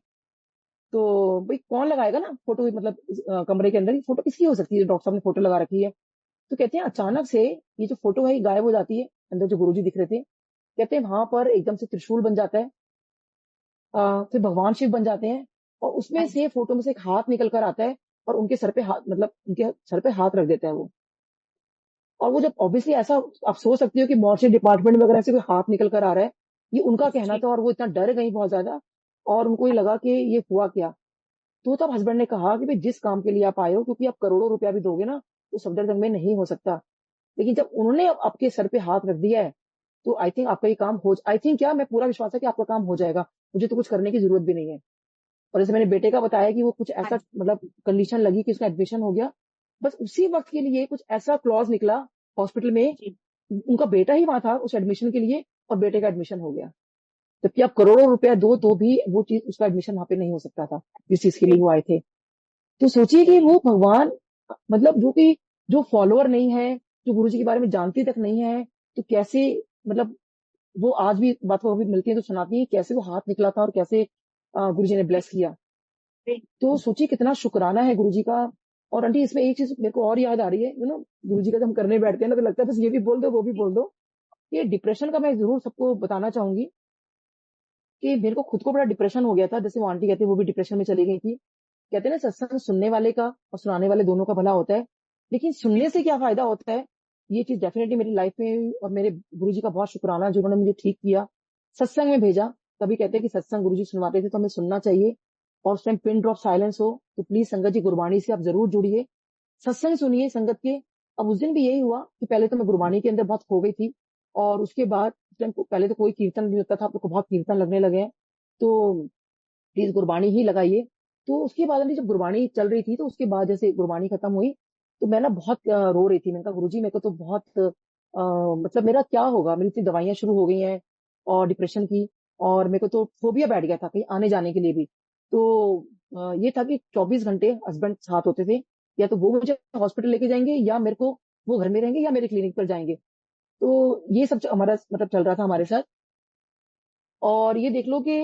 तो भाई कौन लगाएगा ना फोटो, मतलब इस, कमरे के अंदर ये फोटो किसकी हो सकती है, डॉक्टर साहब ने फोटो लगा रखी है। तो कहते हैं अचानक से ये जो फोटो है ये गायब हो जाती है, अंदर जो गुरुजी दिख रहे थे। कहते हैं वहां पर एकदम से त्रिशूल बन जाता है, फिर भगवान शिव बन जाते हैं, और उसमें हाँ से फोटो में से एक हाथ निकल कर आता है, और उनके सर पे हाथ, मतलब उनके सर पे हाथ रख देता है वो। और वो जब ऑब्वियसली ऐसा, आप सोच सकते हो कि मॉर्चरी डिपार्टमेंट में अगर ऐसे कोई हाथ निकल कर आ रहा है, ये उनका कहना जी, था, और वो इतना डर गई बहुत ज्यादा, और उनको ये लगा कि ये हुआ क्या। तो तब हस्बैंड ने कहा कि भाई जिस काम के लिए आप आए हो, क्योंकि आप करोड़ों रुपया भी दोगे ना, तो सफदरजंग में नहीं हो सकता। लेकिन जब उन्होंने आपके सर पे हाथ रख दिया है, तो आई थिंक आपका ये काम हो, आई थिंक क्या, मैं पूरा विश्वास है कि आपका काम हो जाएगा। मुझे तो कुछ करने की जरूरत भी नहीं है। और जैसे मैंने बेटे का बताया कि वो कुछ हाँ ऐसा जी, मतलब कंडीशन लगी कि उसका एडमिशन हो गया, बस उसी वक्त के लिए कुछ ऐसा क्लॉज निकला हॉस्पिटल में, जी, उनका बेटा ही वहां था उस एडमिशन के लिए, और बेटे का एडमिशन हो गया। जबकि आप करोड़ों रुपया दो तो भी वो चीज, उसका एडमिशन वहां पे नहीं हो सकता था जिस चीज के लिए जी, वो आए थे। तो सोचिए कि वो भगवान, मतलब जो कि जो फॉलोअर नहीं है, जो गुरु जी के बारे में जानती तक नहीं है, तो कैसे, मतलब वो आज भी बात को भी मिलती है तो सुनाती है कैसे वो हाथ निकला था, और कैसे गुरु जी ने जी, ब्लेस किया। जी, तो सोचिए कितना शुक्राना है गुरु जी का। और आंटी इसमें एक चीज मेरे को और याद आ रही है, गुरु जी का जब हम करने बैठते हैं ना, तो लगता है बस ये भी बोल दो वो भी बोल दो। ये डिप्रेशन का मैं जरूर सबको बताना चाहूंगी कि मेरे को खुद को बड़ा डिप्रेशन हो गया था, जैसे वो आंटी कहती है वो भी डिप्रेशन में चली गई थी। कहते हैं ना सत्संग सुनने वाले का और सुनाने वाले दोनों का भला होता है, लेकिन सुनने से क्या फायदा होता है। ये चीज डेफिनेटली मेरी लाइफ में हुई, और मेरे गुरुजी का बहुत शुक्राना जिन्होंने मुझे ठीक किया, सत्संग में भेजा। कभी कहते हैं कि सत्संग गुरुजी सुनवाते थे तो हमें सुनना चाहिए, और उस टाइम पिन ड्रॉप साइलेंस हो, तो प्लीज संगत जी गुरबाणी से आप जरूर जुड़िए, सत्संग सुनिए संगत के। अब उस दिन भी यही हुआ कि पहले तो मैं गुरबाणी के अंदर बहुत खो गई थी, और उसके बाद उस टाइम पहले तो कोई कीर्तन नहीं होता था, अब तो बहुत कीर्तन लगने लगे हैं। तो प्लीज गुरबानी ही लगाइए। तो उसके बाद अभी जब गुरबानी चल रही थी, तो उसके बाद जैसे गुरबानी खत्म हुई, तो मैं ना बहुत रो रही थी। मैंने कहा गुरुजी मेरे को तो बहुत मतलब मेरा क्या होगा, मेरी इतनी दवाइयां शुरू हो गई हैं और डिप्रेशन की, और मेरे को तो फोबिया बैठ गया था कहीं आने जाने के लिए भी। तो ये था कि 24 घंटे हस्बैंड साथ होते थे, या तो वो मुझे हॉस्पिटल लेके जाएंगे, या मेरे को वो घर में रहेंगे, या मेरे क्लिनिक पर जाएंगे। तो ये सब हमारा मतलब चल रहा था हमारे साथ। और ये देख लो कि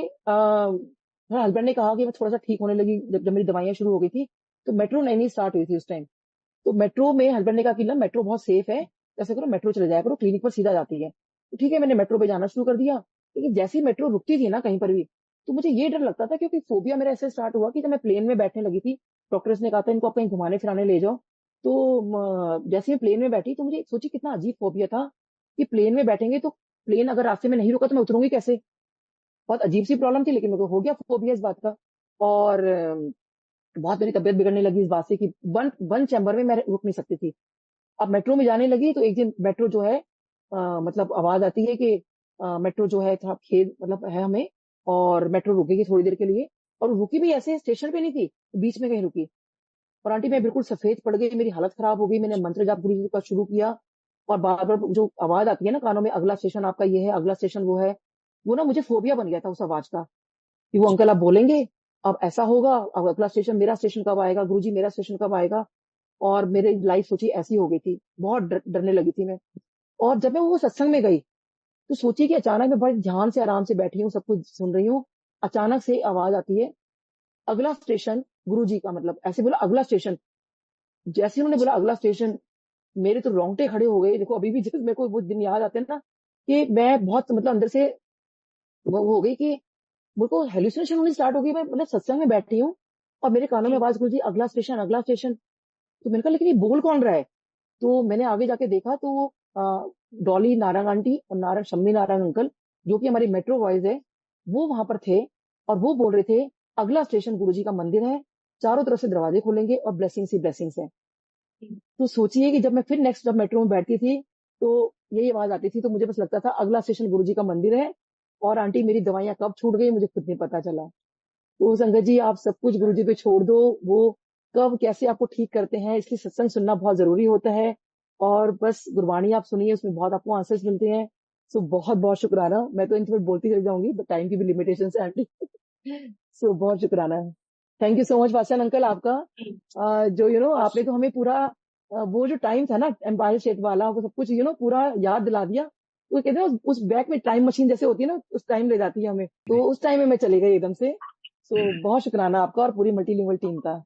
हस्बैंड ने कहा कि मैं थोड़ा सा ठीक होने लगी, जब मेरी दवाइयां शुरू हो गई थी, तो मेट्रो नई नई स्टार्ट हुई थी उस टाइम। तो मेट्रो में हस्बैंड ने कहा कि ना मेट्रो बहुत सेफ है, ऐसा करो मेट्रो चले जाया करो, क्लिनिक पर सीधा जाती है। तो ठीक है, मैंने मेट्रो पे जाना शुरू कर दिया। लेकिन जैसे ही मेट्रो रुकती थी ना कहीं पर भी, तो मुझे ये डर लगता था, क्योंकि फोबिया मेरा ऐसे स्टार्ट हुआ कि जब मैं प्लेन में बैठने लगी थी, डॉक्टर्स ने कहा था इनको आप कहीं घुमाने फिराने ले जाओ। तो जैसे ही प्लेन में बैठी तो मुझे सोची कितना अजीब फोबिया था कि प्लेन में बैठेंगे तो प्लेन अगर रास्ते में नहीं रुका तो मैं उतरूंगी कैसे। बहुत अजीब सी प्रॉब्लम थी, लेकिन मेरे को हो गया फोबिया इस बात का। और बहुत मेरी तबीयत बिगड़ने लगी इस बात से कि वन वन चैम्बर में मैं रुक नहीं सकती थी। अब मेट्रो में जाने लगी तो एक दिन मेट्रो जो है मतलब आवाज आती है कि मेट्रो जो है थोड़ा खेद मतलब है हमें, और मेट्रो रुकेगी थोड़ी देर के लिए। और वो रुकी भी ऐसे स्टेशन पे नहीं थी, बीच में कहीं रुकी। और आंटी मैं बिल्कुल सफेद पड़ गई, मेरी हालत खराब हो गई, मैंने मंत्र जाप गुरु जी का शुरू किया। और बार बार जो आवाज आती है ना कानों में, अगला स्टेशन आपका ये है, अगला स्टेशन वो है, वो ना मुझे फोबिया बन गया था उस आवाज का, कि वो अंकल आप बोलेंगे अब ऐसा होगा, अब अगला स्टेशन मेरा स्टेशन कब आएगा, गुरुजी मेरा स्टेशन कब आएगा। और मेरी लाइफ सोची ऐसी हो गई थी, बहुत डरने लगी थी मैं। और जब मैं वो सत्संग में गई तो सोची कि अचानक मैं बड़े ध्यान से आराम से बैठी हूँ, सब कुछ सुन रही हूँ। अचानक से आवाज आती है अगला स्टेशन गुरुजी का, मतलब ऐसे बोला अगला स्टेशन। जैसे उन्होंने बोला अगला स्टेशन, मेरे तो रोंगटे खड़े हो गए। देखो अभी भी जब मेरे को वो दिन याद आते हैं ना, कि मैं बहुत मतलब अंदर से वो हो गई कि मेरे को हेलुसिनेशन होनी स्टार्ट हो गई। मैं मतलब सत्संग में बैठी हूँ और मेरे कानों में जी, आवाज गुरुजी अगला स्टेशन अगला स्टेशन। तो मैंने कहा लेकिन ये बोल कौन रहा है। तो मैंने आगे जाके देखा तो वो डॉली नारंग आंटी और नारंग शम्मी नारंग अंकल, जो कि हमारी मेट्रो वॉइस है, वो वहां पर थे। और वो बोल रहे थे अगला स्टेशन गुरुजी का मंदिर है, चारों तरफ से दरवाजे खोलेंगे और ब्लेसिंग्स ही ब्लेसिंग्स है। जी, तो सोचिए कि जब मैं फिर नेक्स्ट जब मेट्रो में बैठती थी तो यही आवाज आती थी, तो मुझे बस लगता था अगला स्टेशन गुरुजी का मंदिर है। और आंटी मेरी दवाइयां कब छूट गई मुझे खुद नहीं पता चला। तो संगत जी आप सब कुछ गुरुजी पे छोड़ दो, वो कब कैसे आपको ठीक करते हैं, इसलिए सत्संग सुनना बहुत जरूरी होता है। और बस गुरबाणी आप सुनिए, उसमें बहुत आपको आंसर्स मिलते हैं। सो बहुत बहुत शुक्राना, मैं तो इनफेक्ट बोलती चली जाऊंगी, टाइम की भी लिमिटेशन है आंटी। सो बहुत शुक्राना है। Thank you so much Vasan uncle आपका। जी, जो और आपने तो हमें पूरा वो जो टाइम था ना एम्पायर स्टेट वाला, वो सब कुछ पूरा याद दिला दिया। वो कहते हैं उस बैग में टाइम मशीन जैसे होती है ना, उस टाइम ले जाती है हमें, तो उस टाइम में मैं चली गई एकदम से। सो बहुत शुक्राना आपका और पूरी मल्टीलिंगुअल टीम का।